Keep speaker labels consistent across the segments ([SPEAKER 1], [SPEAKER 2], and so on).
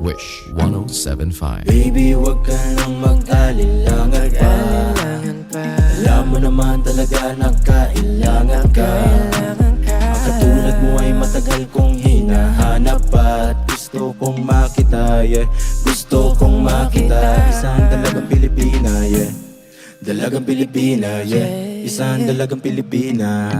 [SPEAKER 1] Wish 107.5.
[SPEAKER 2] Baby, wag ka nang mag-alinlangan pa. Alam mo naman talaga na kailangan ka. Ang katulad mo ay matagal kong hinahanap at gusto kong makita, yeah. Gusto kong makita. Isang dalagang Pilipina, yeah. Dalagang Pilipina, yeah. Isang dalagang Pilipina.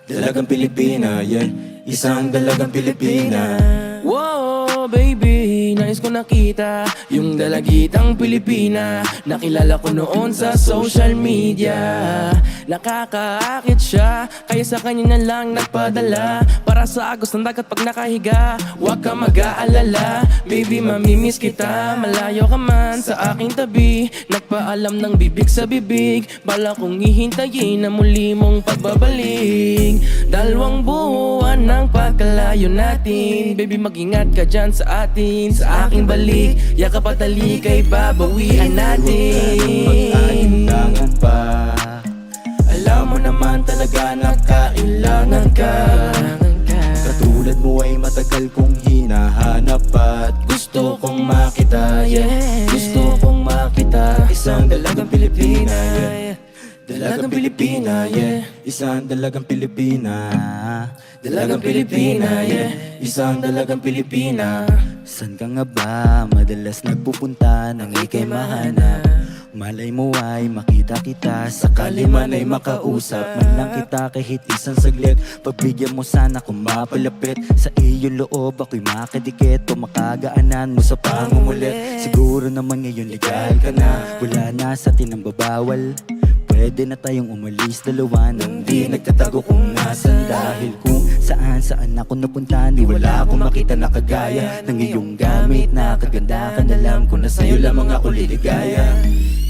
[SPEAKER 2] Dalagang Pilipina, yeah. Isang dalagang Pilipina.
[SPEAKER 3] Wow, baby, nais ko nakita yung dalagitang Pilipina. Nakilala ko noon sa social media. Nakakaakit siya, kaya sa kanya na lang nagpadala. Para sa agos ng dagat pag nakahiga, huwag ka mag-aalala. Baby, mamimiss kita, malayo ka man sa aking tabi. Nagpaalam ng bibig sa bibig, bala kong hihintayin na muli mong pagbabalik. 2 buwan ng pagkalayo natin, baby, mag-ingat ka dyan sa atin. Sa aking balik, yakap at halik ay babawian natin.
[SPEAKER 2] Mag-alinlangan pa. Alam mo naman talaga na kailangan ka. Katulad mo ay matagal kong hinahanap at gusto kong makita, yeah. Gusto kong makita. Isang dalagang Pilipina, yeah. Dalagang Pilipina, yeah. Isang dalagang Pilipina. Dalagang Pilipina, yeah. Isang dalagang Pilipina. San ka nga ba madalas nagpupunta nang ika'y mahanap? Malay mo ay makita kita, sakali man ay makausap man lang kita kahit isang saglit. Pagbigyan mo sana kung mapalapit sa iyong loob, ako'y makadikit o makagaanan mo sa pangumulit. Siguro naman ngayon legal ka na, wala na sa atin ang babawal. Pwede na tayong umalis dalawa nang di nagtatago kung nasan. Dahil kung saan ako napunta, ni wala akong makita na kagaya ng iyong gamit na kagandahan. Alam ko na sa'yo lamang ako liligaya.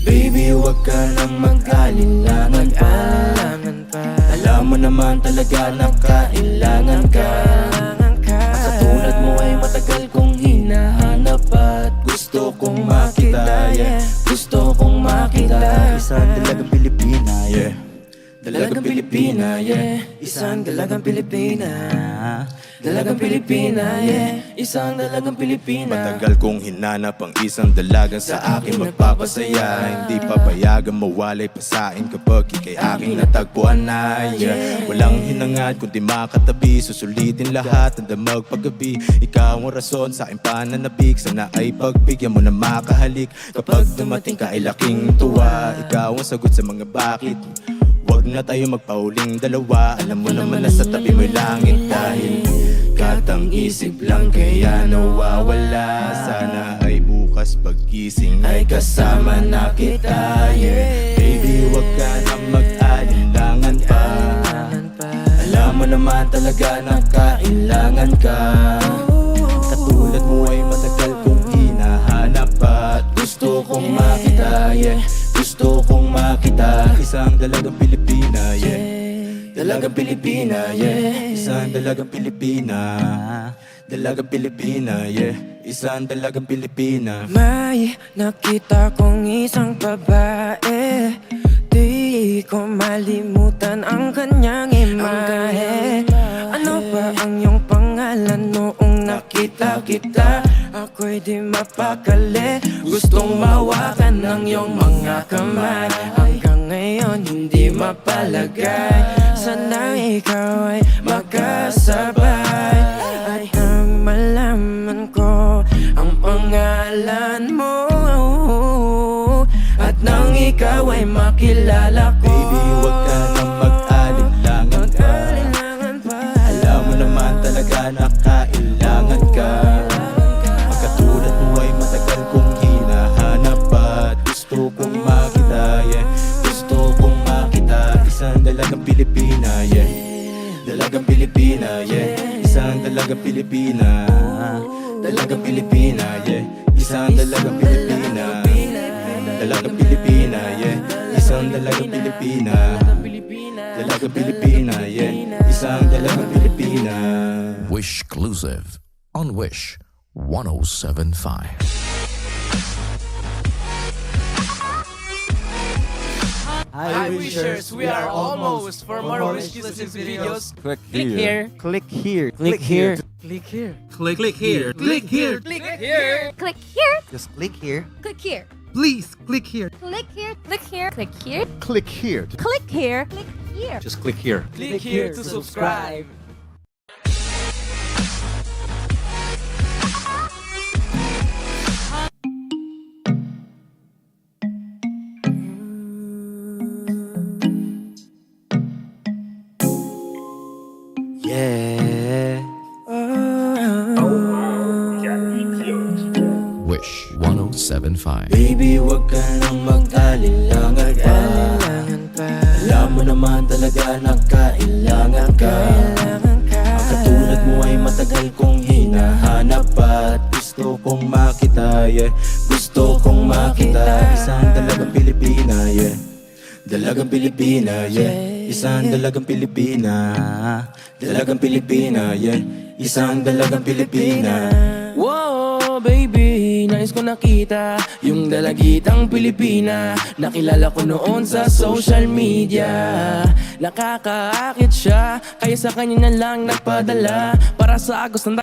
[SPEAKER 2] Baby, wag ka nang mag-alinlangan pa. Alam mo naman talaga na kailangan ka. Katulad mo ay matagal kong hinahanap at gusto kong makita, yeah. Gusto kong makita. Isang dalagang Pilipina, yeah. Dalagang Pilipina, yeah. Isang dalagang Pilipina. Dalagang Pilipina, yeah. Isang dalagang Pilipina.
[SPEAKER 4] Matagal kong hinanap ang isang dalagang sa akin magpapasaya. Hindi papayagan mawalay pasain kapag ika'y aking natagpuan na, yeah. Walang hinangad kundi makatabi, susulitin lahat ng damag paggabi. Ikaw ang rason sa aking pananabik, sana ay pagbigyan mo na makahalik. Kapag dumating ka ay laking tuwa, ikaw ang sagot sa mga bakit. Huwag na tayo magpauling dalawa, alam mo naman na sa tabi mo'y langit. Dahil katang isip lang kaya nawawala, sana ay bukas pagkising ay kasama na kita, yeah. Baby, huwag ka nang mag-alinlangan pa. Alam mo naman talaga na kailangan ka. Katulad mo ay matagal kong hinahanap at gusto kong makita, yeah. Gusto kong makita. Isang dalagang Pilipina, yeah. Dalagang Pilipina, yeah. Isang dalagang Pilipina. Dalagang Pilipina, yeah. Isang dalagang Pilipina.
[SPEAKER 3] May nakita kong isang babae, di ko malimutan ang kanyang imahe. Ano ba ang iyong pangalan noong nakita kita? Ako'y di mapakali, gustong mawakan ng iyong mga kamay. Hanggang ngayon hindi mapalagay, sana ikaw ay makasabay. At nang malaman ko ang pangalan mo, at nang ikaw ay makilala ko,
[SPEAKER 2] baby, huwag ka nang mag-alinlangan pa. Alam mo naman talaga na kailangan ka. Katulad mo ay matagal kong hinahanap at gusto kong makita, yeah. Gusto kong makita. Isang dalagang Pilipina, yeah. Dalagang Pilipina, yeah. Isang dalagang Pilipina. Dalagang Pilipina, yeah. Isang dalagang Pilipina. Dalagang Pilipina, yeah. Isang dalagang Pilipina. Dalagang Pilipina, yeah. Isang dalagang Pilipina.
[SPEAKER 1] Wish Exclusive on Wish 107.5.
[SPEAKER 3] Hi Wishers, we are almost. For more Wish exclusive videos,
[SPEAKER 2] Click
[SPEAKER 3] here.
[SPEAKER 2] Click here.
[SPEAKER 3] Click here.
[SPEAKER 5] Click here.
[SPEAKER 3] Click here. Click here. Click here.
[SPEAKER 6] Click here.
[SPEAKER 2] Just click here.
[SPEAKER 6] Click here.
[SPEAKER 5] Please click here.
[SPEAKER 6] Click here. Click here. Click here.
[SPEAKER 2] Click here.
[SPEAKER 6] Click here. Click here.
[SPEAKER 2] Just click here.
[SPEAKER 3] Click here to subscribe.
[SPEAKER 2] Yeah.
[SPEAKER 1] Wish 1075.
[SPEAKER 2] Baby, wag ka nang mag-alilangan pa. Alam mo naman talaga na kailangan ka. Ang katulad mo ay matagal kong hinahanap at gusto kong makita, yeah. Gusto kong makita. Isang dalagang Pilipina, yeah. Dalagang Pilipina, yeah. Isang dalagang Pilipina. Dalagang Pilipina, yeah. Isang dalagang Pilipina.
[SPEAKER 3] Wow, baby, nais ko nakita yung dalagitang Pilipina. Nakilala ko noon sa social media. Nakakaakit siya, kaya sa kanya na lang nagpadala para sa agos ng